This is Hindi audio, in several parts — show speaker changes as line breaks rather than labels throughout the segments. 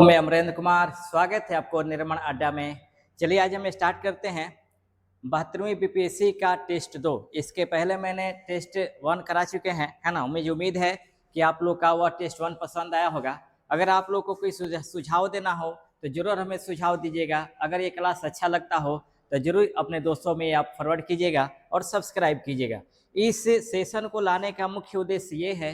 मैं अमरेंद्र कुमार, स्वागत है आपको निर्माण अड्डा में। चलिए आज हम स्टार्ट करते हैं 72वीं बीपीएससी का टेस्ट 2। इसके पहले मैंने टेस्ट 1 करा चुके हैं, है ना। मुझे उम्मीद है कि आप लोग का वह टेस्ट 1 पसंद आया होगा। अगर आप लोग को कोई सुझाव देना हो तो जरूर हमें सुझाव दीजिएगा। अगर ये क्लास अच्छा लगता हो तो जरूर अपने दोस्तों में आप फॉरवर्ड कीजिएगा और सब्सक्राइब कीजिएगा। इस सेशन को लाने का मुख्य उद्देश्य ये है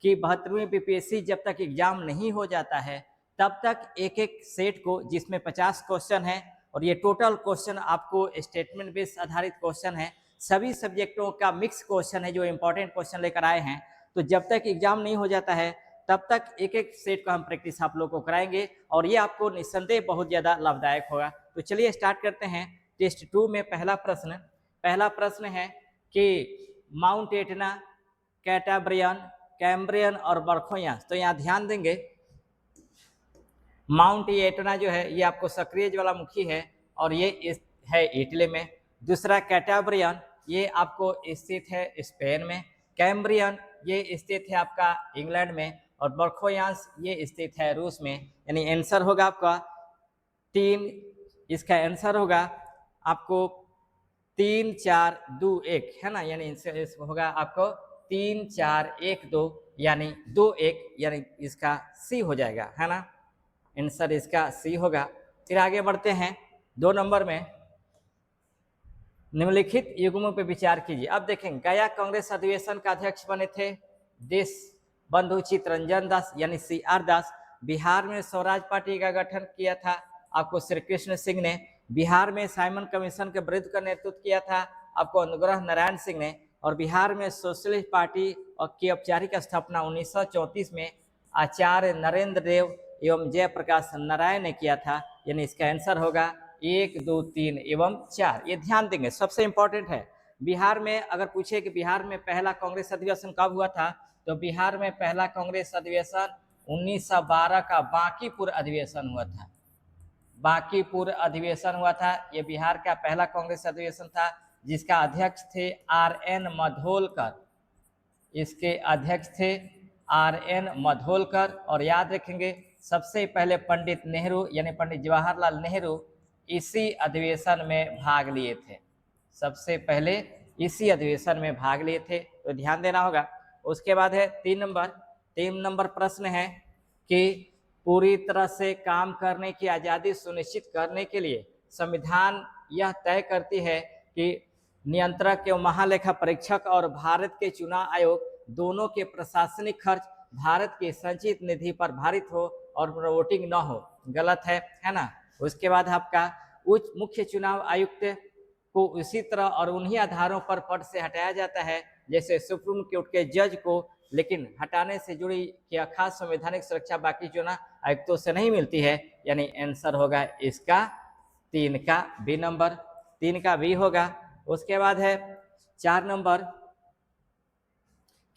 कि 72वीं बीपीएससी जब तक एग्जाम नहीं हो जाता है तब तक एक एक सेट को, जिसमें 50 क्वेश्चन है और ये टोटल क्वेश्चन आपको स्टेटमेंट बेस्ड आधारित क्वेश्चन है, सभी सब्जेक्टों का मिक्स क्वेश्चन है जो इंपॉर्टेंट क्वेश्चन लेकर आए हैं। तो जब तक एग्जाम नहीं हो जाता है तब तक एक एक सेट का हम प्रैक्टिस आप लोग को कराएंगे और ये आपको निस्संदेह बहुत ज़्यादा लाभदायक होगा। तो चलिए स्टार्ट करते हैं। टेस्ट 2 में पहला प्रश्न है कि माउंट एटना, कैटाब्रियन, कैम्ब्रियन और बरखोयांस। तो यहाँ ध्यान देंगे, माउंट एटना जो है ये आपको सक्रिय ज्वालामुखी है और ये है इटली में। दूसरा कैटाब्रियन, ये आपको स्थित है स्पेन में। कैम्ब्रियन ये स्थित है आपका इंग्लैंड में और बरखोयांस ये स्थित है रूस में। यानी आंसर होगा आपका 3, इसका आंसर होगा आपको 3 4 2 1, है ना। यानी होगा आपको 3 4 1 2 यानी 2 1, यानी इसका सी हो जाएगा, है ना। आंसर इसका सी होगा। फिर आगे बढ़ते हैं 2 नंबर में, निम्नलिखित युग्मों पर विचार कीजिए। अब देखें, गया कांग्रेस अधिवेशन का अध्यक्ष बने थे देश बंधु चित्तरंजन दास यानी CR दास। बिहार में स्वराज पार्टी का गठन किया था आपको श्री कृष्ण सिंह ने। बिहार में साइमन कमीशन के विरुद्ध का नेतृत्व किया था आपको अनुग्रह नारायण सिंह ने। और बिहार में सोशलिस्ट पार्टी की औपचारिक स्थापना 1934 में आचार्य नरेंद्र देव एवं जयप्रकाश नारायण ने किया था। यानी इसका आंसर होगा 1 2 3 एवं 4। ये ध्यान देंगे, सबसे इंपॉर्टेंट है। बिहार में अगर पूछे कि बिहार में पहला कांग्रेस अधिवेशन कब हुआ था, तो बिहार में पहला कांग्रेस अधिवेशन 1912 का बांकीपुर अधिवेशन हुआ था। बांकीपुर अधिवेशन हुआ था, ये बिहार का पहला कांग्रेस अधिवेशन था जिसका अध्यक्ष थे RN मधोलकर। इसके अध्यक्ष थे RN मधोलकर। और याद रखेंगे, सबसे पहले पंडित नेहरू यानी पंडित जवाहरलाल नेहरू इसी अधिवेशन में भाग लिए थे। सबसे पहले इसी अधिवेशन में भाग लिए थे, तो ध्यान देना होगा। उसके बाद है 3 नंबर प्रश्न है कि पूरी तरह से काम करने की आज़ादी सुनिश्चित करने के लिए संविधान यह तय करती है कि नियंत्रक एवं महालेखा परीक्षक और भारत के चुनाव आयोग दोनों के प्रशासनिक खर्च भारत के संचित निधि पर भारित हो और वोटिंग न हो। गलत है ना। उसके बाद आपका उच्च मुख्य चुनाव आयुक्त को उसी तरह और उन्हीं आधारों पर पद से हटाया जाता है जैसे सुप्रीम कोर्ट के जज को, लेकिन हटाने से जुड़ी क्या खास संवैधानिक सुरक्षा बाकी चुनाव आयुक्तों से नहीं मिलती है। यानी आंसर होगा इसका 3 का बी नंबर, 3 का बी होगा। उसके बाद है 4 नंबर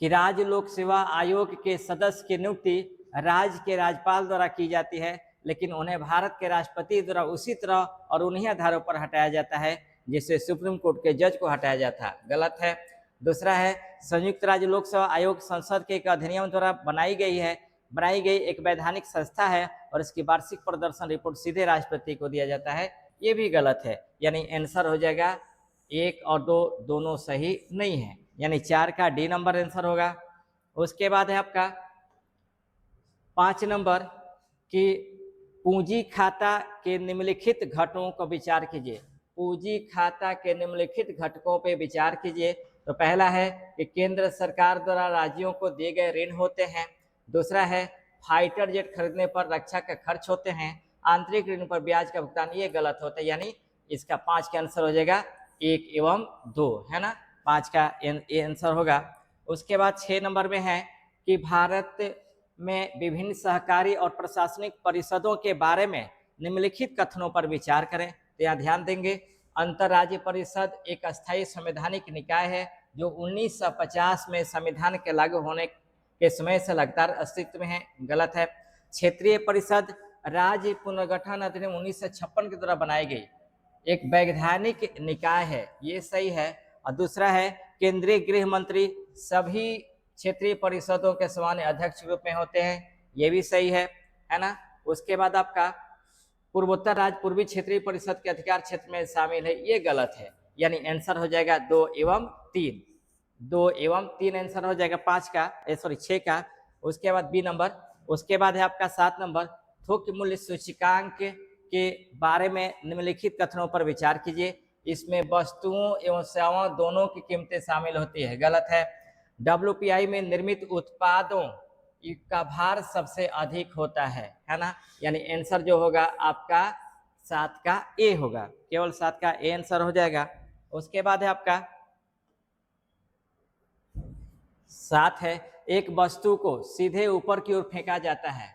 कि राज्य लोक सेवा आयोग के सदस्य की नियुक्ति राज्य के राज्यपाल द्वारा की जाती है, लेकिन उन्हें भारत के राष्ट्रपति द्वारा उसी तरह और उन्हीं आधारों पर हटाया जाता है जिससे सुप्रीम कोर्ट के जज को हटाया जाता है। गलत है। दूसरा है संयुक्त राज्य लोक सेवा आयोग संसद के एक अधिनियम द्वारा बनाई गई एक वैधानिक संस्था है और इसकी वार्षिक प्रदर्शन रिपोर्ट सीधे राष्ट्रपति को दिया जाता है। ये भी गलत है। यानी आंसर हो जाएगा 1 और 2 दोनों सही नहीं है, यानी 4 का डी नंबर आंसर होगा। उसके बाद है आपका 5 नंबर कि पूंजी खाता के निम्नलिखित घटकों को विचार कीजिए। पूंजी खाता के निम्नलिखित घटकों पर विचार कीजिए। तो पहला है कि केंद्र सरकार द्वारा राज्यों को दिए गए ऋण होते हैं। दूसरा है फाइटर जेट खरीदने पर रक्षा के खर्च होते हैं। आंतरिक ऋण पर ब्याज का भुगतान, ये गलत होता है। यानी इसका 5 का आंसर हो जाएगा 1 एवं 2, है ना। 5 का आंसर होगा। उसके बाद 6 नंबर में है कि भारत में विभिन्न सहकारी और प्रशासनिक परिषदों के बारे में निम्नलिखित कथनों पर विचार करें। तो यहाँ ध्यान देंगे, अंतर्राज्यीय परिषद एक अस्थायी संवैधानिक निकाय है जो 1950 में संविधान के लागू होने के समय से लगातार अस्तित्व में है। गलत है। क्षेत्रीय परिषद राज्य पुनर्गठन अधिनियम 1956 के द्वारा बनाई गई एक वैधानिक निकाय है, ये सही है। और दूसरा है केंद्रीय गृह मंत्री सभी क्षेत्रीय परिषदों के सामान्य अध्यक्ष रूप में होते हैं, ये भी सही है ना। उसके बाद आपका पूर्वोत्तर राज्य पूर्वी क्षेत्रीय परिषद के अधिकार क्षेत्र में शामिल है, ये गलत है, यानी आंसर हो जाएगा 2 एवं 3। 2 एवं 3 आंसर हो जाएगा 5 का, सॉरी 6 का। उसके बाद बी नंबर। उसके बाद है आपका 7 नंबर, थोक मूल्य सूचकांक के बारे में निम्नलिखित कथनों पर विचार कीजिए। इसमें वस्तुओं एवं सेवाओं दोनों की कीमतें शामिल होती है, गलत है। WPI में निर्मित उत्पादों का भार सबसे अधिक होता है ना, यानी आंसर जो होगा आपका 7 का ए होगा, केवल 7 का ए आंसर हो जाएगा। उसके बाद है आपका 7 है, एक वस्तु को सीधे ऊपर की ओर फेंका जाता है,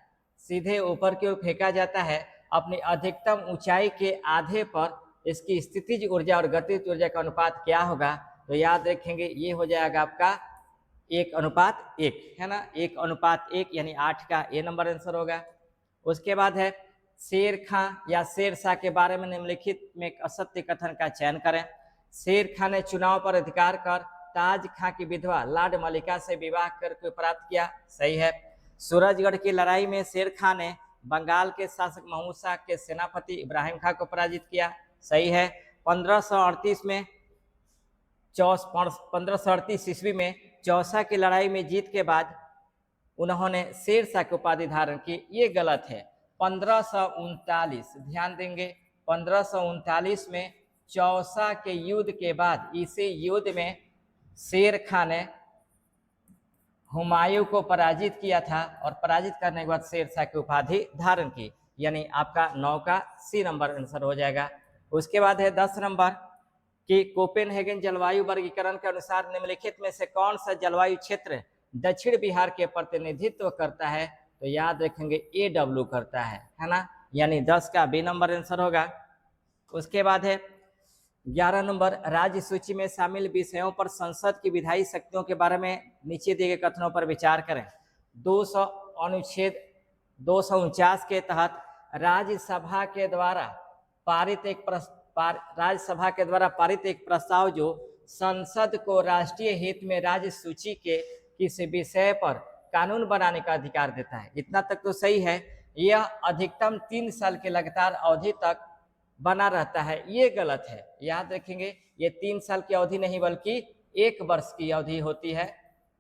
सीधे ऊपर की ओर फेंका जाता है अपनी अधिकतम ऊंचाई के आधे पर, इसकी स्थितिज ऊर्जा और गतिज ऊर्जा का अनुपात क्या होगा? तो याद रखेंगे ये हो जाएगा आपका 1:1 है ना, 1:1 यानी 8 का ए नंबर आंसर होगा। उसके बाद है शेर खां या शेरशाह के बारे में निम्नलिखित में एक असत्य कथन का चयन करें। शेर खां ने चुनाव पर अधिकार कर ताज खां की विधवा लाड मलिका से विवाह करके प्राप्त किया, सही है। सूरजगढ़ की लड़ाई में शेर खां ने बंगाल के शासक महमूद शाह के सेनापति इब्राहिम खां को पराजित किया, सही है। 1538 में 1538 ईस्वी में चौसा की लड़ाई में जीत के बाद उन्होंने शेरशाह की उपाधि धारण की, ये गलत है। 1539 ध्यान देंगे, 1539 में चौसा के युद्ध के बाद इसी युद्ध में शेर खां ने हुमायूं को पराजित किया था और पराजित करने के बाद शेरशाह की उपाधि धारण की, यानी आपका 9 का सी नंबर आंसर हो जाएगा। उसके बाद है 10 नंबर कि कोपेनहेगन जलवायु वर्गीकरण के अनुसार निम्नलिखित में से कौन सा जलवायु क्षेत्र दक्षिण बिहार के प्रतिनिधित्व करता है? तो याद रखेंगे AW करता है ना, यानी 10 का बी नंबर आंसर होगा। उसके बाद है 11 नंबर, राज्य सूची में शामिल विषयों पर संसद की विधायी शक्तियों के बारे में नीचे दिए गए कथनों पर विचार करें। 200 अनुच्छेद 249 के तहत राज्यसभा के द्वारा पारित एक प्रस्ताव जो संसद को राष्ट्रीय हित में राज्य सूची के किसी विषय पर कानून बनाने का अधिकार देता है, इतना तक तो सही है। यह अधिकतम 3 साल के लगातार अवधि तक बना रहता है, ये गलत है। याद रखेंगे ये 3 साल की अवधि नहीं बल्कि 1 वर्ष की अवधि होती है,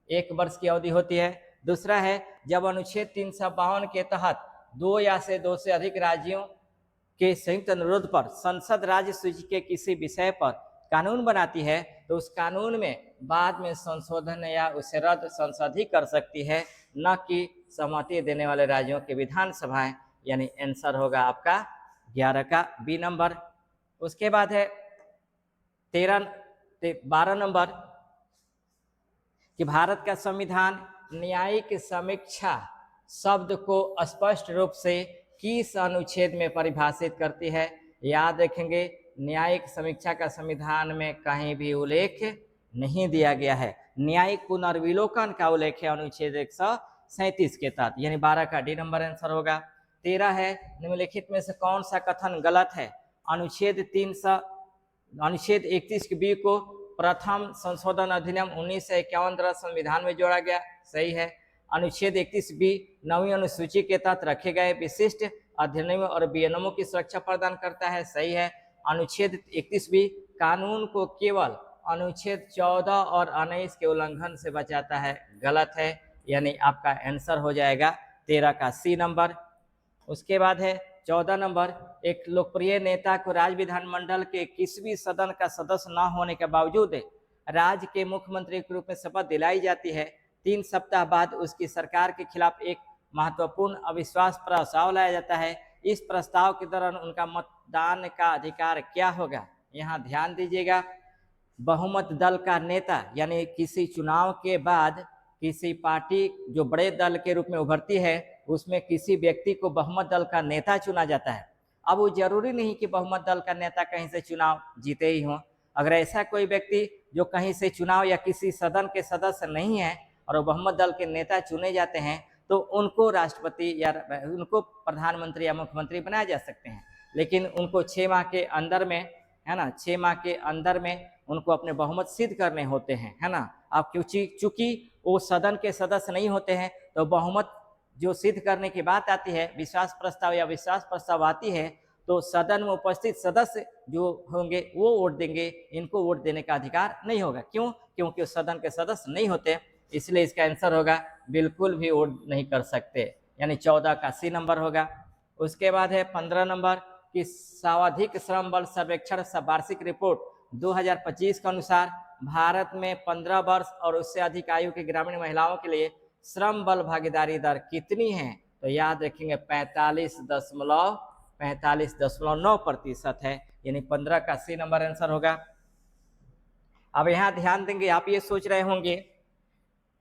1 वर्ष की अवधि होती है। दूसरा है जब अनुच्छेद 352 के तहत 2 या 2 से अधिक राज्यों के संयुक्त अनुरोध पर संसद राज्य सूची के किसी विषय पर कानून बनाती है तो उस कानून में बाद में संशोधन या उसे रद्द संसद ही कर सकती है, न कि सहमति देने वाले राज्यों की विधानसभाएं, यानी आंसर होगा आपका 11 का बी नंबर। उसके बाद है 12 नंबर कि भारत का संविधान न्यायिक समीक्षा शब्द को स्पष्ट रूप से किस अनुच्छेद में परिभाषित करती है? याद रखेंगे न्यायिक समीक्षा का संविधान में कहीं भी उल्लेख नहीं दिया गया है, न्यायिक पुनर्विलोकन का उल्लेख है अनुच्छेद 137 के तहत, यानी 12 का डी नंबर आंसर होगा। 13 है निम्नलिखित में से कौन सा कथन गलत है? अनुच्छेद 31 के बी को प्रथम संशोधन अधिनियम 1951 द्वारा संविधान में जोड़ा गया, सही है। अनुच्छेद 31 बी 9वीं अनुसूची के तहत रखे गए विशिष्ट अधिनियमों और विनियमों की सुरक्षा प्रदान करता है, सही है। अनुच्छेद 31 बी कानून को केवल अनुच्छेद 14 और 19 के उल्लंघन से बचाता है, गलत है, यानी आपका आंसर हो जाएगा 13 का सी नंबर। उसके बाद है 14 नंबर, एक लोकप्रिय नेता को राज्य विधानमंडल के किसी भी सदन का सदस्य न होने के बावजूद राज्य के मुख्यमंत्री के रूप में शपथ दिलाई जाती है। 3 सप्ताह बाद उसकी सरकार के खिलाफ एक महत्वपूर्ण अविश्वास प्रस्ताव लाया जाता है। इस प्रस्ताव के दौरान उनका मतदान का अधिकार क्या होगा? यहाँ ध्यान दीजिएगा, बहुमत दल का नेता, यानी किसी चुनाव के बाद किसी पार्टी जो बड़े दल के रूप में उभरती है उसमें किसी व्यक्ति को बहुमत दल का नेता चुना जाता है। अब वो जरूरी नहीं कि बहुमत दल का नेता कहीं से चुनाव जीते ही हों, अगर ऐसा कोई व्यक्ति जो कहीं से चुनाव या किसी सदन के सदस्य नहीं है और वो बहुमत दल के नेता चुने जाते हैं तो उनको राष्ट्रपति या उनको प्रधानमंत्री या मुख्यमंत्री बनाए जा सकते हैं, लेकिन उनको 6 माह के अंदर में, है ना, 6 माह के अंदर में उनको अपने बहुमत सिद्ध करने होते हैं, है ना। अब चूंकि वो सदन के सदस्य नहीं होते हैं तो बहुमत जो सिद्ध करने की बात आती है, विश्वास प्रस्ताव या विश्वास प्रस्ताव आती है, तो सदन में उपस्थित सदस्य जो होंगे वो वोट देंगे, इनको वोट देने का अधिकार नहीं होगा। क्यों? क्योंकि सदन के सदस्य नहीं होते, इसलिए इसका आंसर होगा बिल्कुल भी वोट नहीं कर सकते, यानी 14 का सी नंबर होगा। उसके बाद है 15 नंबर कि सर्वाधिक श्रम बल सर्वेक्षण वार्षिक रिपोर्ट 2025 के अनुसार भारत में 15 वर्ष और उससे अधिक आयु की ग्रामीण महिलाओं के लिए श्रम बल भागीदारी दर कितनी है? तो याद रखेंगे 45.9% है, यानी 15 का सी नंबर आंसर होगा। अब यहाँ ध्यान देंगे, आप ये सोच रहे होंगे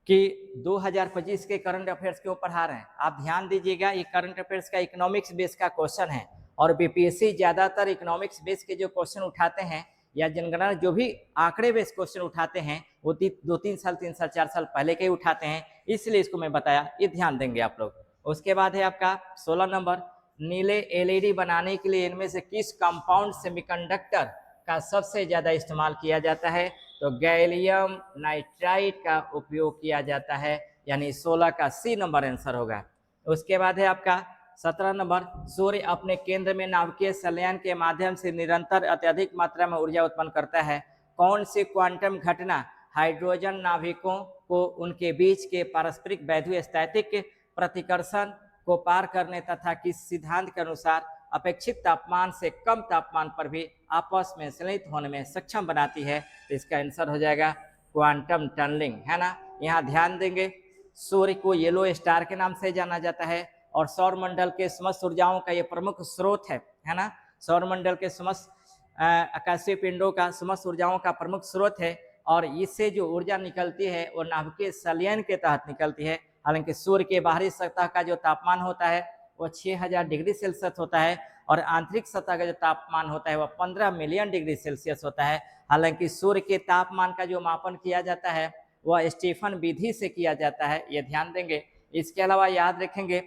कि 2025 के करंट अफेयर्स क्यों पढ़ा रहे हैं। आप ध्यान दीजिएगा, ये करंट अफेयर्स का इकोनॉमिक्स बेस का क्वेश्चन है और बीपीएससी ज्यादातर इकोनॉमिक्स बेस के जो क्वेश्चन उठाते हैं या जनगणना जो भी आंकड़े बेस क्वेश्चन उठाते हैं वो 2-3 साल 3 साल 4 साल पहले के ही उठाते हैं, इसलिए इसको मैं बताया, ये ध्यान देंगे आप लोग। उसके बाद है आपका 16 नंबर, नीले एलईडी बनाने के लिए इनमें से किस कंपाउंड सेमीकंडक्टर का सबसे ज्यादा इस्तेमाल किया जाता है? तो गैलियम नाइट्राइड का उपयोग किया जाता है, यानी 16 का सी नंबर आंसर होगा। उसके बाद है आपका 17 नंबर, सूर्य अपने केंद्र में नाभिकीय संलयन के माध्यम से निरंतर अत्यधिक मात्रा में ऊर्जा उत्पन्न करता है। कौन सी क्वांटम घटना हाइड्रोजन नाभिकों को उनके बीच के पारस्परिक वैद्युस्थैतिक प्रतिकर्षण को पार करने तथा किस सिद्धांत के अनुसार अपेक्षित तापमान से कम तापमान पर भी आपस में संलित होने में सक्षम बनाती है? तो इसका आंसर हो जाएगा क्वांटम टनलिंग, है ना। यहाँ ध्यान देंगे, सूर्य को येलो स्टार के नाम से जाना जाता है और सौर मंडल के समस्त ऊर्जाओं का ये प्रमुख स्रोत है ना। सौर मंडल के समस्त आकाशीय पिंडों का समस्त ऊर्जाओं का प्रमुख स्रोत है और इससे जो ऊर्जा निकलती है वो नाभिकीय संलयन के तहत निकलती है। हालांकि सूर्य के बाहरी सतह का जो तापमान होता है वो 6000 डिग्री सेल्सियस होता है और आंतरिक सतह का जो तापमान होता है वह 15 मिलियन डिग्री सेल्सियस होता है। हालांकि सूर्य के तापमान का जो मापन किया जाता है वह स्टीफन विधि से किया जाता है, ये ध्यान देंगे। इसके अलावा याद रखेंगे,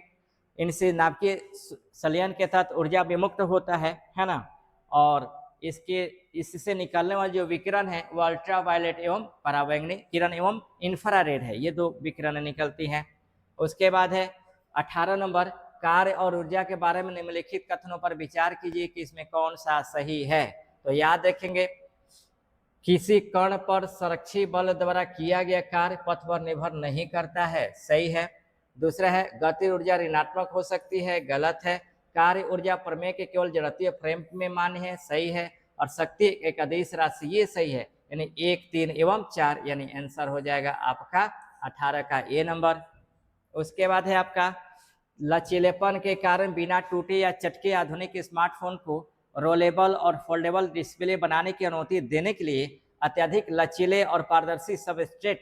इनसे नाभिकीय संलयन के तहत ऊर्जा विमुक्त होता है ना, और इससे निकलने वाले जो विकिरण है वो अल्ट्रावायलेट एवं पराबैंगनी किरण एवं इंफ्रारेड है, ये दो विकिरण निकलती हैं। उसके बाद है 18 नंबर, कार्य और ऊर्जा के बारे में निम्नलिखित कथनों पर विचार कीजिए कि इसमें कौन सा सही है। तो याद रखेंगे, किसी कण पर संरक्षी बल द्वारा किया गया कार्य पथ पर निर्भर नहीं करता है, सही है। दूसरा है, गति ऊर्जा ऋणात्मक हो सकती है, गलत है। कार्य ऊर्जा प्रमेय के केवल जड़त्वीय फ्रेम में मान्य है, सही है। और शक्ति एक अदिश राशि, ये सही है, यानी 1, 3 एवं 4, यानी आंसर हो जाएगा आपका 18 का ए नंबर। उसके बाद है आपका लचीलेपन के कारण बिना टूटे या चटके आधुनिक स्मार्टफोन को रोलेबल और फोल्डेबल डिस्प्ले बनाने की अनुमति देने के लिए अत्यधिक लचीले और पारदर्शी सबस्ट्रेट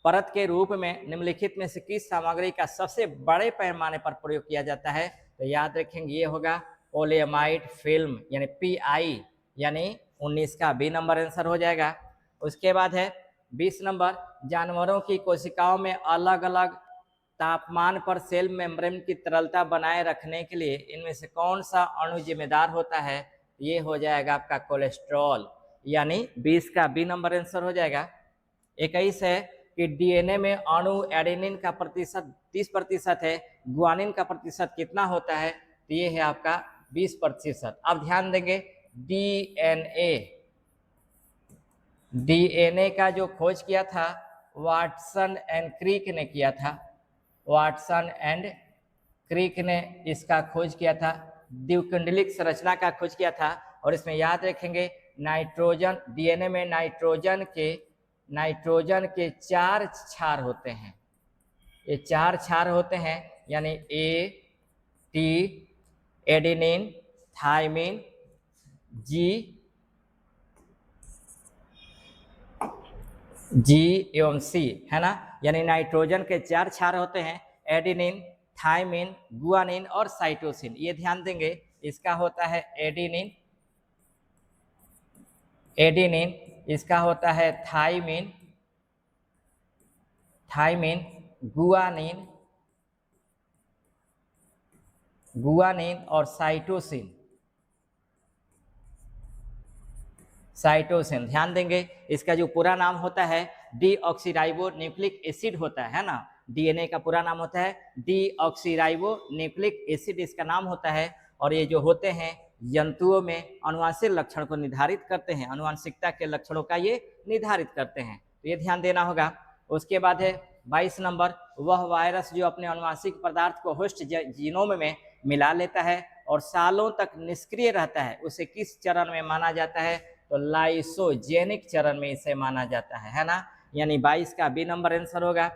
परत के रूप में निम्नलिखित में से किस सामग्री का सबसे बड़े पैमाने पर प्रयोग किया जाता है? तो याद रखेंगे ये होगा पॉलीएमाइड फिल्म, यानी PI, यानी 19 का बी नंबर आंसर हो जाएगा। उसके बाद है 20 नंबर, जानवरों की कोशिकाओं में अलग अलग तापमान पर सेल मेम्ब्रेन की तरलता बनाए रखने के लिए इनमें से कौन सा अणु जिम्मेदार होता है? ये हो जाएगा आपका कोलेस्ट्रॉल, यानी 20 का बी नंबर आंसर हो जाएगा। 21 है कि डीएनए में अणु एडेनिन का प्रतिशत 30% है, गुआनिन का प्रतिशत कितना होता है? तो ये है आपका 20%। अब ध्यान देंगे, डीएनए का जो खोज किया था वाटसन एंड क्रिक ने किया था, वाटसन एंड क्रिक ने इसका खोज किया था, द्विकुंडलिक संरचना का खोज किया था। और इसमें याद रखेंगे नाइट्रोजन, डीएनए में नाइट्रोजन के 4 क्षार होते हैं, ये 4 क्षार होते हैं, यानी A, T, adenine, thymine, G एवं C, है ना। यानी नाइट्रोजन के 4 क्षार होते हैं, एडेनिन, थाइमिन, गुआनिन और साइटोसिन। ये ध्यान देंगे, इसका होता है एडेनिन, इसका होता है थाइमिन, गुआनिन और साइटोसिन। ध्यान देंगे, इसका जो पूरा नाम होता है डीऑक्सीराइबो न्यूक्लिक एसिड होता है ना, डीएनए का पूरा नाम होता है डीऑक्सीराइबो न्यूक्लिक एसिड, इसका नाम होता है। और ये जो होते हैं जंतुओं में अनुवांशिक लक्षण को निर्धारित करते हैं, अनुवांशिकता के लक्षणों का ये निर्धारित करते हैं, तो ये ध्यान देना होगा। उसके बाद है 22 नंबर, वह वायरस जो अपने अनुवांशिक पदार्थ को होस्ट जीनोम में मिला लेता है और सालों तक निष्क्रिय रहता है, उसे किस चरण में माना जाता है? तो लाइसोजेनिक चरण में इसे माना जाता है ना। यानी 22 का बी नंबर आंसर होगा।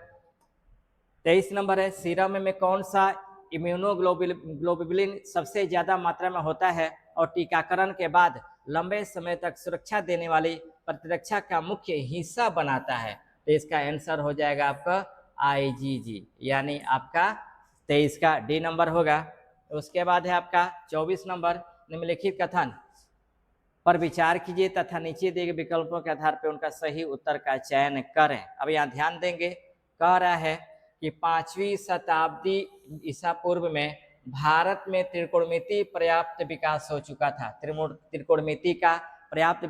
23 नंबर है, सीरम में कौन सा इम्यूनोग्लोबुलिन सबसे ज्यादा मात्रा में होता है और टीकाकरण के बाद लंबे समय तक सुरक्षा देने वाली प्रतिरक्षा का मुख्य हिस्सा बनाता है? तो इसका आंसर हो जाएगा आपका आईजीजी, यानी आपका 23 का डी नंबर होगा। उसके बाद है आपका 24 नंबर, निम्नलिखित कथन पर विचार कीजिए तथा नीचे दिए गए विकल्पों के आधार पर उनका सही उत्तर का चयन करें। अब यहाँ ध्यान देंगे, कह रहा है कि 5वीं शताब्दी ईसा पूर्व में भारत में त्रिकोणमिति पर्याप्त विकास हो चुका था, त्रिकोणमिति का पर्याप्त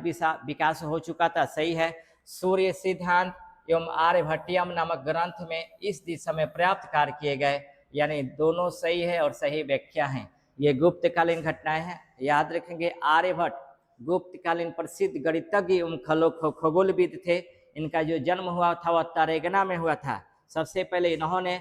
विकास हो चुका था, सही है। सूर्य सिद्धांत एवं आर्यभट्टियम नामक ग्रंथ में इस दिशा में पर्याप्त कार्य किए गए, यानी दोनों सही है और सही व्याख्या है। ये गुप्तकालीन घटनाएं हैं, याद रखेंगे। आर्यभट्ट गुप्तकालीन प्रसिद्ध गणितज्ञ एवं खगोलविद थे। इनका जो जन्म हुआ था वह तरेगना में हुआ था। सबसे पहले इन्होंने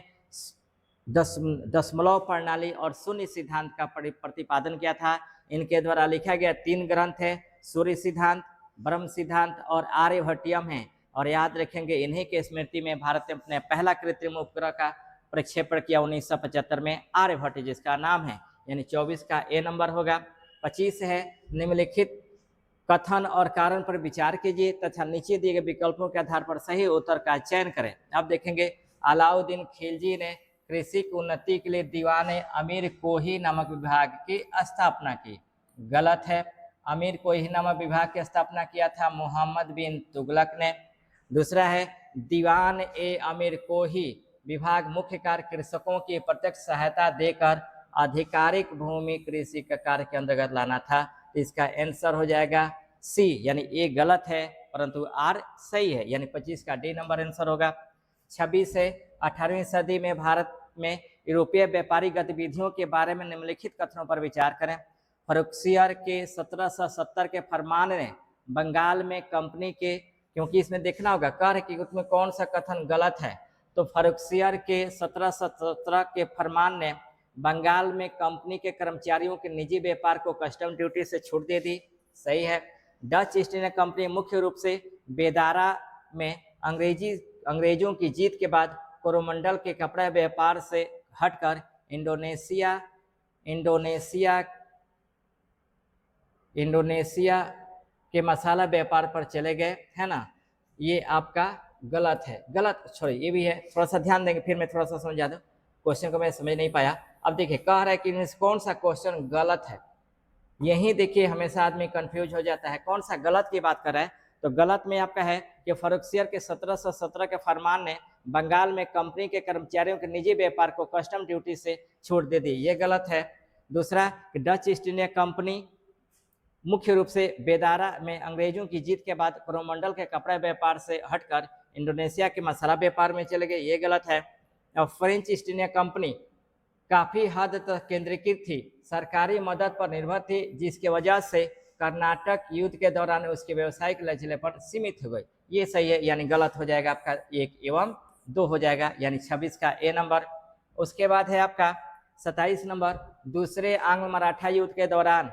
दशमलव प्रणाली और शून्य सिद्धांत का प्रतिपादन किया था। इनके द्वारा लिखा गया 3 ग्रंथ है, सूर्य सिद्धांत, ब्रह्म सिद्धांत और आर्यभट्टियम है। और याद रखेंगे इन्हीं के स्मृति में भारत ने अपने पहला कृत्रिम उपग्रह का प्रक्षेपण किया 1975 में, आर्यभट्ट जिसका नाम है, यानी 24 का ए नंबर होगा। 25 है, निम्नलिखित कथन और कारण पर विचार कीजिए तथा नीचे दिए गए विकल्पों के आधार पर सही उत्तर का चयन करें। अब देखेंगे, अलाउद्दीन खिलजी ने कृषि की उन्नति के लिए दीवान अमीर कोही नामक विभाग की स्थापना की। गलत है, अमीर कोही नामक विभाग की स्थापना किया था मोहम्मद बिन तुगलक ने। दूसरा है, दीवान ए अमीर कोही विभाग मुख्य कार्य कृषकों की प्रत्यक्ष सहायता देकर आधिकारिक भूमि कृषि का कार्य के अंतर्गत लाना था। तो इसका आंसर हो जाएगा सी, यानी ए गलत है परंतु आर सही है, यानी 25 का डी नंबर आंसर होगा। 26 है, 18वीं सदी में भारत में यूरोपीय व्यापारिक गतिविधियों के बारे में निम्नलिखित कथनों पर विचार करें। फर्रुखसियर के 1770 के फरमान ने बंगाल में कंपनी के, क्योंकि इसमें देखना होगा कह रहे कि उसमें कौन सा कथन गलत है, तो फर्रुखसियर के 1717 के फरमान ने बंगाल में कंपनी के कर्मचारियों के निजी व्यापार को कस्टम ड्यूटी से छूट दे दी, सही है। डच ईस्ट इंडिया कंपनी मुख्य रूप से बेदारा में अंग्रेजों की जीत के बाद कोरोमंडल के कपड़ा व्यापार से हटकर इंडोनेशिया के मसाला व्यापार पर चले गए, है ना। ये आपका गलत है, गलत छोड़िए, ये भी है, थोड़ा सा ध्यान देंगे, फिर मैं थोड़ा सा समझा दूं, क्वेश्चन को मैं समझ नहीं पाया। अब देखिए, कह रहा है कि इनमें कौन सा क्वेश्चन गलत है। यही देखिए हमेशा आदमी कंफ्यूज हो जाता है, कौन सा गलत की बात कर रहा है। तो गलत में आपका है कि फर्रुखसियर के 1717 के फरमान ने बंगाल में कंपनी के कर्मचारियों के निजी व्यापार को कस्टम ड्यूटी से छूट दे दी, ये गलत है। दूसरा, कि डच ईस्ट इंडिया कंपनी मुख्य रूप से बेदारा में अंग्रेजों की जीत के बाद कोरोमंडल के कपड़ा व्यापार से हटकर इंडोनेशिया के मसाला व्यापार में चले गए, ये गलत है। और फ्रेंच ईस्ट इंडिया कंपनी काफी हद तक केंद्रीकृत थी, सरकारी मदद पर निर्भर थी, जिसकी वजह से कर्नाटक युद्ध के दौरान उसके व्यावसायिक लचीलेपन सीमित हो गई, ये सही है, यानी गलत हो जाएगा आपका 1 एवं 2 हो जाएगा, यानी 26 का ए नंबर। उसके बाद है आपका 27 नंबर, दूसरे आंग्ल मराठा युद्ध के दौरान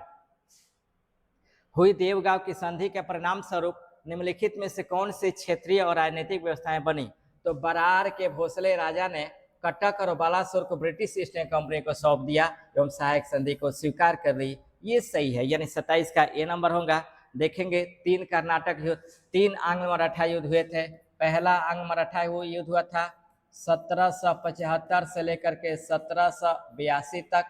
हुई देवगांव की संधि के परिणाम स्वरूप निम्नलिखित में से कौन सी क्षेत्रीय और राजनीतिक व्यवस्थाएं बनी? तो बरार के भोसले राजा ने कटक और बालासोर को ब्रिटिश ईस्ट इंडिया कंपनी को सौंप दिया एवं सहायक संधि को स्वीकार कर ली, ये सही है, यानी 27 का ए नंबर होगा। देखेंगे 3 कर्नाटक युद्ध, 3 आंग्ल मराठा युद्ध हुए थे। पहला आंग्ल मराठा युद्ध हुआ था 1775 से लेकर के 1782 तक,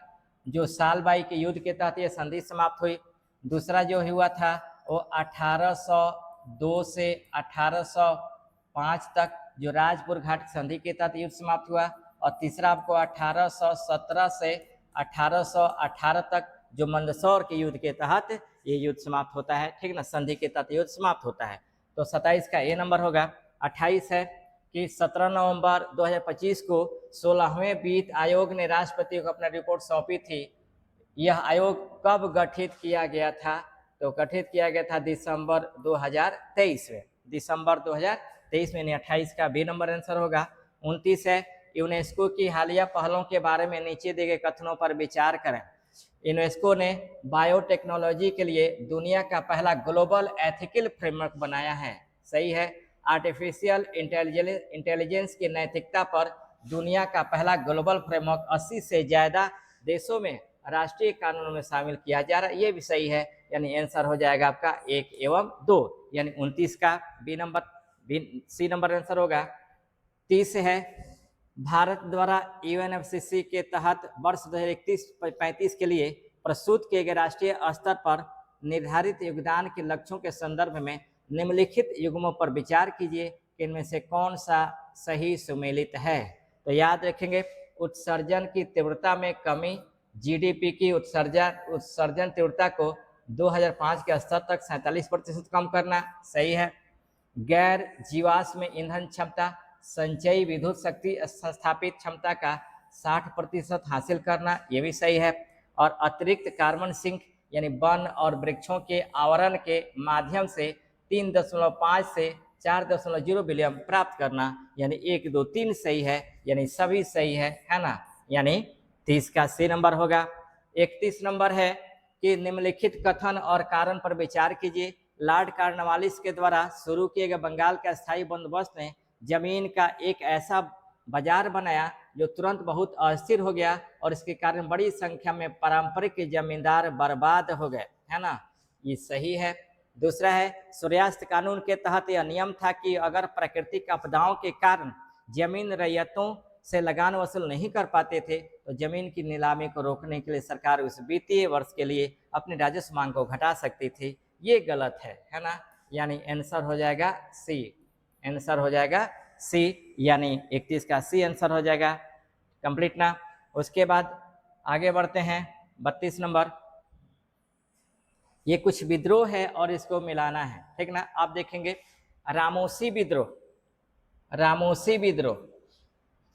जो सालबाई के युद्ध के तहत ये संधि समाप्त हुई। दूसरा जो हुआ था वो 1802 से 1805 तक, जो राजपुर घाट संधि के तहत युद्ध समाप्त हुआ। और तीसरा आपको 1817 से 1818 तक, जो मंदसौर के युद्ध के तहत ये युद्ध समाप्त होता है, ठीक ना, संधि के तहत युद्ध समाप्त होता है। तो 27 का ए नंबर होगा। 28 है कि 17 नवंबर 2025 को 16वें वित्त आयोग ने राष्ट्रपति को अपना रिपोर्ट सौंपी थी। यह आयोग कब गठित किया गया था? तो गठित किया गया था दिसंबर 2023 में। दिसंबर 2023 में, 28 का बी नंबर आंसर होगा। 29 है, यूनेस्को की हालिया पहलों के बारे में नीचे दिए गए कथनों पर विचार करें। यूनेस्को ने बायोटेक्नोलॉजी के लिए दुनिया का पहला ग्लोबल एथिकल फ्रेमवर्क बनाया है। सही है। आर्टिफिशियल इंटेलिजेंस की नैतिकता पर दुनिया का पहला ग्लोबल फ्रेमवर्क 80 से ज्यादा देशों में राष्ट्रीय कानूनों में शामिल किया जा रहा है। ये भी सही है, यानी आंसर हो जाएगा आपका 1 एवं 2, यानी 29 का सी नंबर आंसर होगा। 30 है, भारत द्वारा यूएनएफसीसी के तहत वर्ष 2031-35 के लिए प्रस्तुत किए गए राष्ट्रीय स्तर पर निर्धारित योगदान के लक्ष्यों के संदर्भ में निम्नलिखित युग्मों पर विचार कीजिए कि इनमें से कौन सा सही सुमेलित है। तो याद रखेंगे, उत्सर्जन की तीव्रता में कमी, जीडीपी की उत्सर्जन तीव्रता को 2005 के स्तर तक 47% कम करना, सही है। गैर जीवाश्म ईंधन क्षमता, संचयी विद्युत शक्ति स्थापित क्षमता का 60% हासिल करना, ये भी सही है। और अतिरिक्त कार्बन सिंक यानी वन और वृक्षों के आवरण के माध्यम से 3.5 से 4.0 बिलियन प्राप्त करना, यानी 1, 2, 3 सही है, यानी सभी सही है ना। यानी 30 का सी नंबर होगा। 31 नंबर है कि निम्नलिखित कथन और कारण पर विचार कीजिए। लॉर्ड कॉर्नवालिस के द्वारा शुरू किए गए बंगाल का स्थायी बंदोबस्त ने जमीन का एक ऐसा बाजार बनाया जो तुरंत बहुत अस्थिर हो गया और इसके कारण बड़ी संख्या में पारंपरिक जमींदार बर्बाद हो गए, है ना। ये सही है। दूसरा है, सूर्यास्त कानून के तहत यह नियम था कि अगर प्राकृतिक आपदाओं के कारण जमीन रैयतों से लगान वसूल नहीं कर पाते थे तो जमीन की नीलामी को रोकने के लिए सरकार उस वित्तीय वर्ष के लिए अपनी राजस्व मांग को घटा सकती थी। ये गलत है ना। यानी आंसर हो जाएगा सी। आंसर हो जाएगा सी, यानी 31 का सी आंसर हो जाएगा। कंप्लीट ना। उसके बाद आगे बढ़ते हैं 32 नंबर। ये कुछ विद्रोह है और इसको मिलाना है, ठीक ना। आप देखेंगे, रामोसी विद्रोह, रामोसी विद्रोह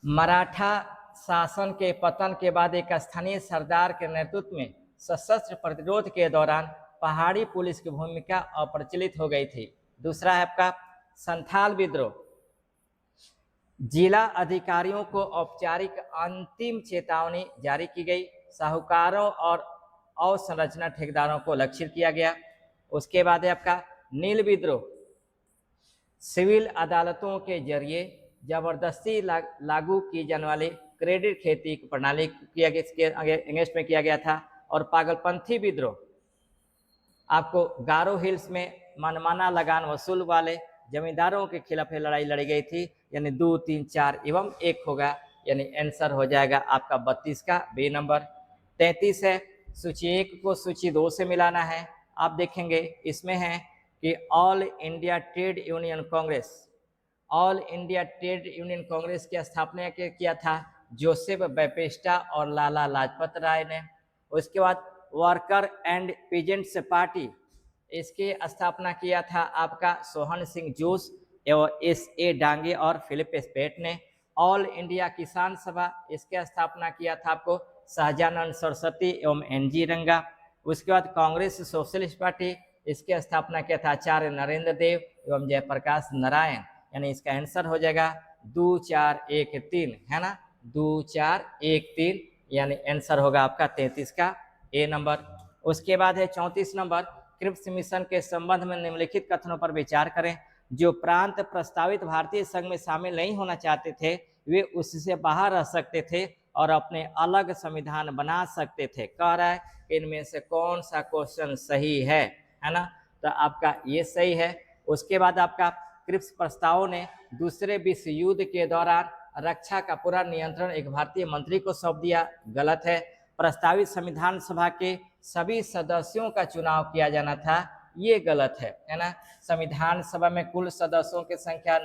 मराठा शासन के पतन के बाद एक स्थानीय सरदार के नेतृत्व में सशस्त्र प्रतिरोध के दौरान पहाड़ी पुलिस की भूमिका अप्रचलित हो गई थी। दूसरा है आपका संथाल विद्रोह। जिला अधिकारियों को औपचारिक अंतिम चेतावनी जारी की गई। साहूकारों और अवसंरचना ठेकेदारों को लक्षित किया गया। उसके बाद है आपका नील विद्रोह। सिविल अदालतों के जरिए जबरदस्ती लागू की जाने वाली क्रेडिट खेती की प्रणाली किया गया, इसके अगेंस्ट में किया गया था। और पागलपंथी विद्रोह, आपको गारो हिल्स में मनमाना लगान वसूल वाले जमींदारों के खिलाफ लड़ाई लड़ी गई थी। यानी 2, 3, 4 एवं 1 होगा, यानी आंसर हो जाएगा आपका 32 का बी नंबर। 33 है, सूची 1 को सूची 2 से मिलाना है। आप देखेंगे इसमें है कि all India trade union Congress, all India trade union Congress की स्थापना किया था जोसेफ बैप्टिस्टा और लाला लाजपत राय ने। उसके बाद वर्कर एंड पीजेंट्स पार्टी, इसकी स्थापना किया था आपका सोहन सिंह जोश एवं S.A. डांगे और फिलिप स्पेट ने। ऑल इंडिया किसान सभा, इसकी स्थापना किया था आपको शाहजानंद सरस्वती एवं N.G. रंगा। उसके बाद कांग्रेस सोशलिस्ट पार्टी, इसकी स्थापना किया था आचार्य नरेंद्र देव एवं जयप्रकाश नारायण। यानी इसका आंसर हो जाएगा 2, 4, 1, 3, है ना। 2, 4, 1, 3, यानी आंसर होगा आपका 33 का ए नंबर। उसके बाद है 34 नंबर। क्रिप्स मिशन के संबंध में निम्नलिखित कथनों पर विचार करें। जो प्रांत प्रस्तावित भारतीय संघ में शामिल नहीं होना चाहते थे वे उससे बाहर रह सकते थे और अपने अलग संविधान बना सकते थे। कह रहा है कि इनमें से कौन सा क्वेश्चन सही है ना। तो आपका ये सही है। उसके बाद आपका क्रिप्स प्रस्ताव ने दूसरे विश्व युद्ध के दौरान रक्षा का पूरा नियंत्रण एक भारतीय मंत्री को सौंप दिया। गलत है। प्रस्तावित संविधान सभा के सभी सदस्यों का चुनाव किया जाना था, ये गलत है ना। संविधान सभा में कुल सदस्यों की संख्या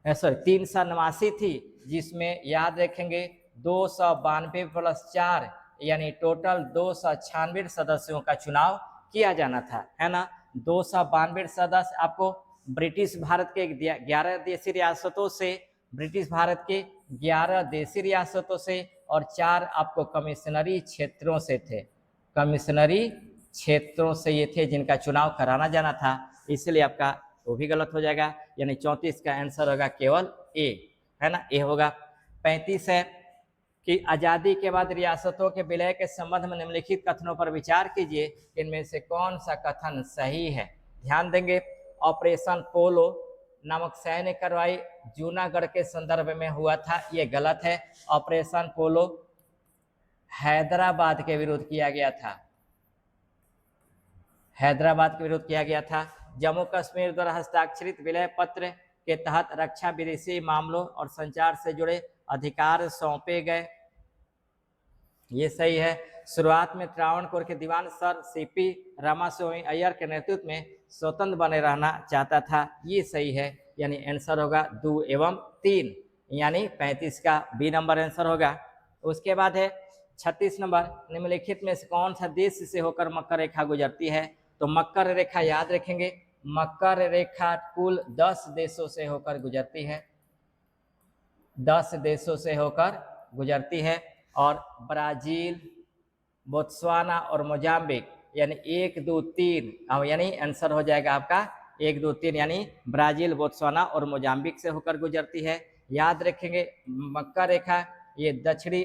389 थी, जिसमें याद रखेंगे 292 + 4 यानी टोटल 296 सदस्यों का चुनाव किया जाना था, है ना। 292 सदस्य आपको ब्रिटिश भारत के 11 देशी रियासतों से, ब्रिटिश भारत के 11 देशी रियासतों से, और 4 आपको कमिश्नरी क्षेत्रों से थे। कमिश्नरी क्षेत्रों से ये थे जिनका चुनाव कराना जाना था, इसलिए आपका वो भी गलत हो जाएगा, यानी 34 का आंसर होगा केवल ए, है ना, ए होगा। 35 है कि आज़ादी के बाद रियासतों के विलय के संबंध में निम्नलिखित कथनों पर विचार कीजिए, इनमें से कौन सा कथन सही है। ध्यान देंगे, ऑपरेशन पोलो नामक सैन्य कार्रवाई जूनागढ़ के संदर्भ में हुआ था, ये गलत है। ऑपरेशन पोलो हैदराबाद के विरुद्ध किया गया था, हैदराबाद के विरुद्ध किया गया था। जम्मू कश्मीर द्वारा हस्ताक्षरित विलय पत्र के तहत रक्षा, विदेशी मामलों और संचार से जुड़े अधिकार सौंपे गए, ये सही है। शुरुआत में त्रावणकोर के दीवान सर सीपी रामास्वामी अय्यर के नेतृत्व में स्वतंत्र बने रहना चाहता था, ये सही है, यानी आंसर होगा 2 एवं 3, यानी 35 का बी नंबर आंसर होगा। उसके बाद है 36 नंबर, निम्नलिखित में से कौन सा देश से होकर मकर रेखा गुजरती है। तो मकर रेखा याद रखेंगे, मकर रेखा कुल 10 देशों से होकर गुजरती है, 10 देशों से होकर गुजरती है, और ब्राजील, बोत्सवाना और मोजाम्बिक, यानी 1 2 3, यानी आंसर हो जाएगा आपका 1 2 3, यानी ब्राजील, बोत्सवाना और मोजाम्बिक से होकर गुजरती है। याद रखेंगे मकर रेखा ये दक्षिणी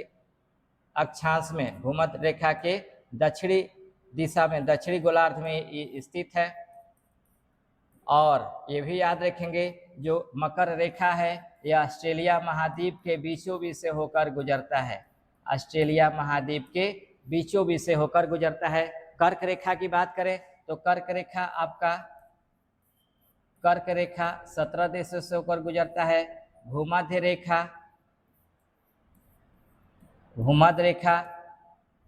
अक्षांश में, भूमध्य रेखा के दक्षिणी दिशा में, दक्षिणी गोलार्ध में ये स्थित है। और ये भी याद रखेंगे जो मकर रेखा है यह ऑस्ट्रेलिया महाद्वीप के बीचों बीच से होकर गुजरता है, ऑस्ट्रेलिया महाद्वीप के बीचों बीच से होकर गुजरता है। कर्क रेखा की बात करें तो कर्क रेखा आपका, कर्क रेखा 17 देशों से होकर गुजरता है। भूमध्य रेखा, भूमध्य रेखा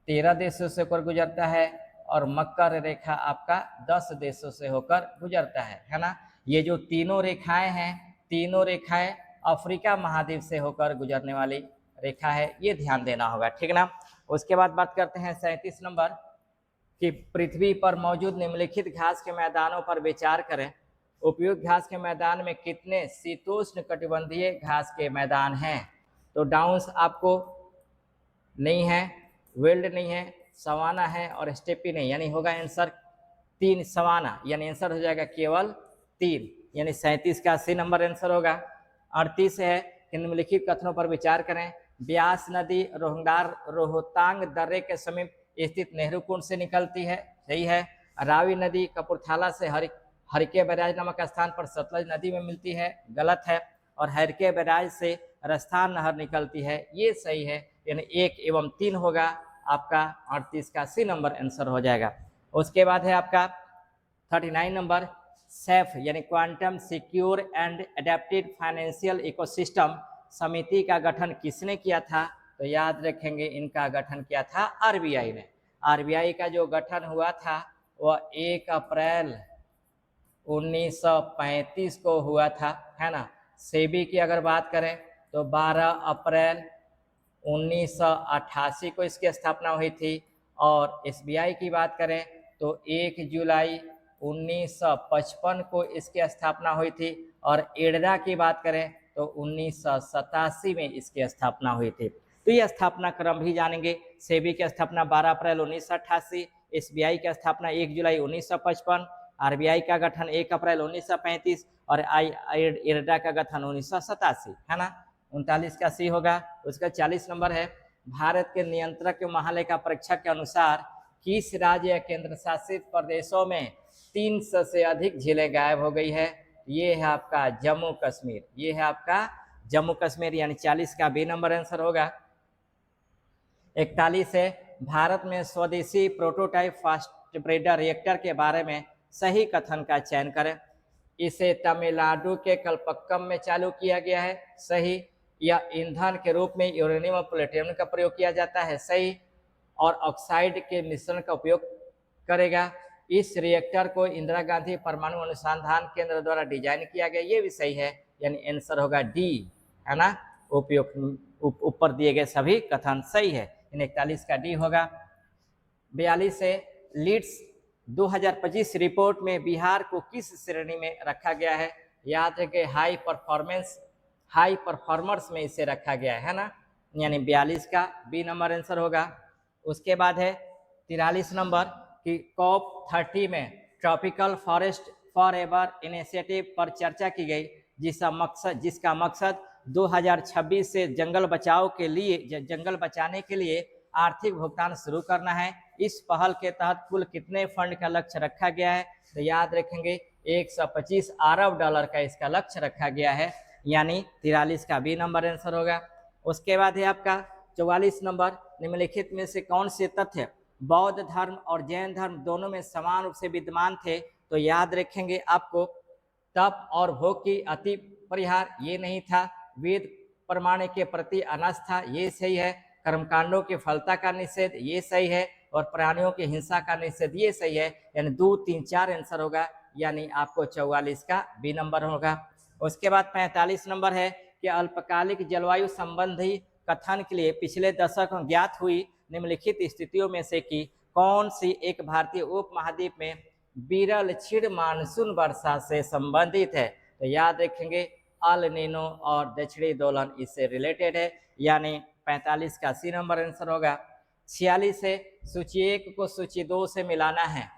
13 देशों से होकर गुजरता है, और मकर रेखा आपका 10 देशों से होकर गुजरता है ना। ये जो तीनों रेखाएं हैं, तीनों रेखाएं अफ्रीका महाद्वीप से होकर गुजरने वाली रेखा है, ये ध्यान देना होगा, ठीक ना। उसके बाद बात करते हैं 37 नंबर कि पृथ्वी पर मौजूद निम्नलिखित घास के मैदानों पर विचार करें। उपयुक्त घास के मैदान में कितने शीतोष्ण कटिबंधीय घास के मैदान हैं। तो डाउन्स आपको नहीं है, वेल्ड नहीं है, सवाना है और स्टेपी नहीं, यानी होगा आंसर 3 सवाना, यानी आंसर हो जाएगा केवल 3, यानी 37 का सी नंबर आंसर होगा। 38 है कि निम्नलिखित कथनों पर विचार करें। ब्यास नदी रोहतांग दर्रे के समीप स्थित नेहरू कुंड से निकलती है, सही है। रावी नदी कपूरथला से हरिके बैराज नामक स्थान पर सतलज नदी में मिलती है, गलत है। और हरिके बैराज से रस्तान नहर निकलती है, ये सही है, यानी 1 एवं 3 होगा आपका 38 का सी नंबर आंसर हो जाएगा। उसके बाद है आपका 39 नंबर, सेफ यानी quantum secure and adapted financial ecosystem समिति का गठन किसने किया था। तो याद रखेंगे इनका गठन किया था आरबीआई ने। आरबीआई का जो गठन हुआ था वह 1 अप्रैल 1935 को हुआ था, है ना। सेबी की अगर बात करें तो 12 अप्रैल 1988 को इसकी स्थापना हुई थी, और एसबीआई की बात करें तो 1 जुलाई 1955 को इसकी स्थापना हुई थी, और एडरा की बात करें तो 1987 में इसकी स्थापना हुई थी। तो ये स्थापना क्रम भी जानेंगे। सेबी की स्थापना 12 अप्रैल 1988, एसबीआई की स्थापना 1 जुलाई 1955, आरबीआई का गठन 1 अप्रैल 1935 और एडरा का गठन 1987, है ना। 39 का सी होगा। उसका 40 नंबर है, भारत के नियंत्रक महालेखा परीक्षक के अनुसार किस राज्य या केंद्र शासित प्रदेशों में 300 से अधिक झीलें गायब हो गई है। ये है आपका जम्मू कश्मीर, ये है आपका जम्मू कश्मीर, यानी 40 का बी नंबर आंसर होगा। 41 है, भारत में स्वदेशी प्रोटोटाइप फास्ट ब्रेडर रिएक्टर के बारे में सही कथन का चयन करें। इसे तमिलनाडु के कलपक्कम में चालू किया गया है, सही। या ईंधन के रूप में यूरेनियम और प्लूटोनियम का प्रयोग किया जाता है, सही। और ऑक्साइड के मिश्रण का उपयोग करेगा। इस रिएक्टर को इंदिरा गांधी परमाणु अनुसंधान केंद्र द्वारा डिजाइन किया गया, ये भी सही है, यानी आंसर होगा डी, है ना। उपयोग ऊपर दिए गए सभी कथन सही है, इन 41 का डी होगा। 42 से लीड्स 2025 रिपोर्ट में बिहार को किस श्रेणी में रखा गया है? याद रखें हाई परफॉर्मर्स में इसे रखा गया है ना, यानी 42 का बी नंबर आंसर होगा। उसके बाद है 43 नंबर कि COP30 में ट्रॉपिकल फॉरेस्ट फॉरएवर इनिशिएटिव पर चर्चा की गई, जिसका मकसद 2026 से जंगल बचाने के लिए आर्थिक भुगतान शुरू करना है। इस पहल के तहत कुल कितने फंड का लक्ष्य रखा गया है? तो याद रखेंगे 125 अरब डॉलर का इसका लक्ष्य रखा गया है, यानी 43 का बी नंबर आंसर होगा। उसके बाद है आपका 44 नंबर, निम्नलिखित में से कौन से तथ्य बौद्ध धर्म और जैन धर्म दोनों में समान रूप से विद्यमान थे? तो याद रखेंगे आपको तप और भोग की अति परिहार ये नहीं था, वेद प्रमाण के प्रति अनास्था ये सही है, कर्मकांडों की फलता का निषेध ये सही है, और प्राणियों की हिंसा का निषेध ये सही है, यानी 2, 3, 4 आंसर होगा, यानी आपको 44 का बी नंबर होगा। उसके बाद 45 नंबर है कि अल्पकालिक जलवायु संबंधी कथन के लिए पिछले दशक में ज्ञात हुई निम्नलिखित स्थितियों में से कि कौन सी एक भारतीय उपमहाद्वीप में विरल क्षीण मानसून वर्षा से संबंधित है? तो याद रखेंगे अल नीनो और दक्षिणी दोलन इससे रिलेटेड है, यानी 45 का सी नंबर आंसर होगा। 46 है सूची 1 को सूची 2 से मिलाना है।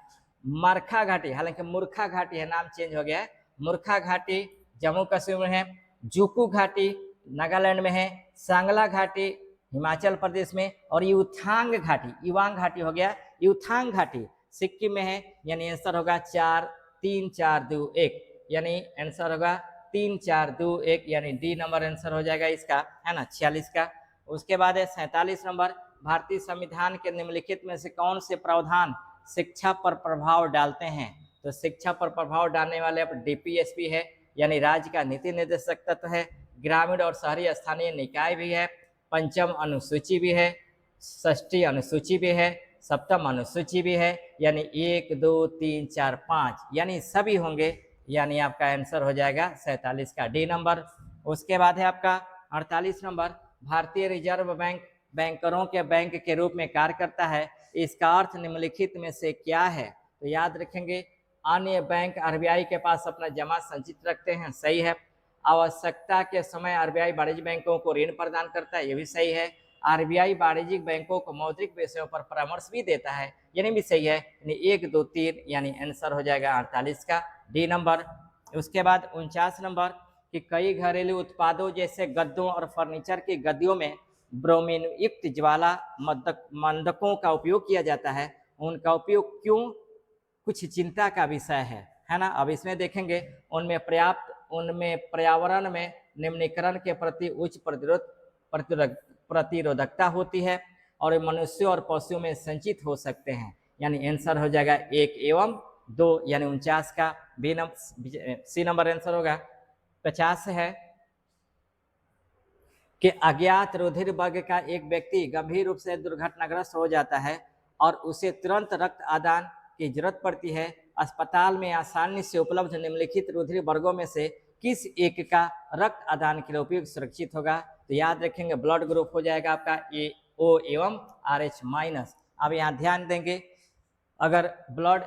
मरखा घाटी, हालांकि मूर्खा घाटी है, नाम चेंज हो गया है, मूर्खा घाटी जम्मू कश्मीर में है, जुकू घाटी नागालैंड में है, सांगला घाटी हिमाचल प्रदेश में, और युथांग घाटी, युवांग घाटी हो गया, युथांग घाटी सिक्किम में है, यानी आंसर होगा 4, 3, 4, 2, 1, यानी आंसर होगा 3, 4, 2, 1, यानी डी नंबर आंसर हो जाएगा इसका, है ना, 46 का। उसके बाद है 47 नंबर, भारतीय संविधान के निम्नलिखित में से कौन से प्रावधान शिक्षा पर प्रभाव डालते हैं? तो शिक्षा पर प्रभाव डालने वाले DPSP है, यानी राज्य का नीति निर्देशक तत्व है, ग्रामीण और शहरी स्थानीय निकाय भी है, पंचम अनुसूची भी है, षष्ठी अनुसूची भी है, सप्तम अनुसूची भी है, यानी 1, 2, 3, 4, 5, यानी सभी होंगे, यानी आपका आंसर हो जाएगा 47 का डी नंबर। उसके बाद है आपका 48 नंबर, भारतीय रिजर्व बैंक बैंकरों के बैंक के रूप में कार्य करता है, इसका अर्थ निम्नलिखित में से क्या है? तो याद रखेंगे अन्य बैंक RBI के पास अपना जमा संचित रखते हैं, सही है। आवश्यकता के समय RBI वाणिज्यिक बैंकों को ऋण प्रदान करता है, ये भी सही है। RBI वाणिज्यिक बैंकों को मौद्रिक विषयों पर परामर्श भी देता है, यानी भी सही है, यानी 1, 2, 3, यानी आंसर हो जाएगा 48 का डी नंबर। उसके बाद 49 नंबर कि कई घरेलू उत्पादों जैसे गद्दों और फर्नीचर की गद्दियों में ब्रोमीन युक्त ज्वाला मंदकों का उपयोग किया जाता है, उनका उपयोग क्यों कुछ चिंता का विषय है ना। अब इसमें देखेंगे उनमें पर्यावरण में निम्नीकरण के प्रति उच्च प्रतिरोधकता होती है और मनुष्यों और पशुओं में संचित हो सकते हैं, यानी आंसर हो जाएगा 1 एवं 2, यानी 49 का सी नंबर आंसर होगा। 50 है कि अज्ञात रुधिर वर्ग का एक व्यक्ति गंभीर रूप से दुर्घटनाग्रस्त हो जाता है और उसे तुरंत रक्त आदान की जरूरत पड़ती है, अस्पताल में आसानी से उपलब्ध निम्नलिखित रुधिर वर्गों में से किस एक का रक्त आदान के लिए उपयोग सुरक्षित होगा? तो याद रखेंगे ब्लड ग्रुप हो जाएगा आपका O एवं RH-। अब यहाँ ध्यान देंगे, अगर ब्लड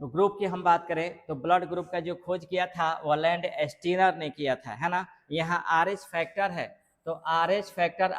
ग्रुप की हम बात करें तो ब्लड ग्रुप का जो खोज किया था वो लैंड एस्टीनर ने किया था, है ना। यहाँ RH फैक्टर है, तो RH फैक्टर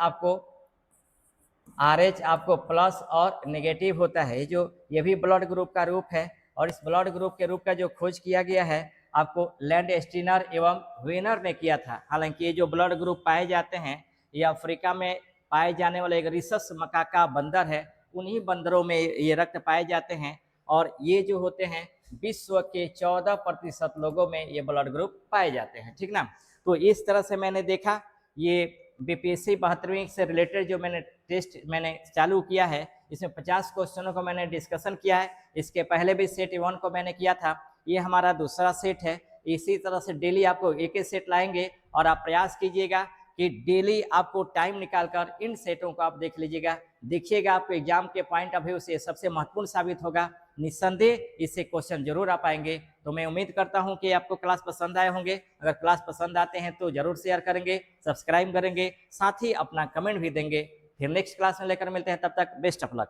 RH आपको प्लस और नेगेटिव होता है, ये भी ब्लड ग्रुप का रूप है, और इस ब्लड ग्रुप के रूप का जो खोज किया गया है आपको लैंड एस्टीनर एवं वेनर ने किया था। हालांकि ये जो ब्लड ग्रुप पाए जाते हैं ये अफ्रीका में पाए जाने वाले एक रिसस मकाका बंदर है, उन्हीं बंदरों में ये रक्त पाए जाते हैं, और ये जो होते हैं विश्व के 14% लोगों में ये ब्लड ग्रुप पाए जाते हैं, ठीक ना। तो इस तरह से मैंने देखा ये BPSC 72वीं से रिलेटेड जो टेस्ट मैंने चालू किया है, इसमें 50 क्वेश्चनों को मैंने डिस्कशन किया है। इसके पहले भी सेट 1 को मैंने किया था, ये हमारा दूसरा सेट है। इसी तरह से डेली आपको एक सेट लाएंगे और आप प्रयास कीजिएगा कि डेली आपको टाइम निकालकर इन सेटों को आप देख लीजिएगा, देखिएगा आपको एग्जाम के पॉइंट ऑफ व्यू से सबसे महत्वपूर्ण साबित होगा। निस्संदेह इससे क्वेश्चन जरूर आ पाएंगे। तो मैं उम्मीद करता हूं कि आपको क्लास पसंद आए होंगे। अगर क्लास पसंद आते हैं तो जरूर शेयर करेंगे, सब्सक्राइब करेंगे, साथ ही अपना कमेंट भी देंगे। फिर नेक्स्ट क्लास में लेकर मिलते हैं, तब तक बेस्ट ऑफ लक।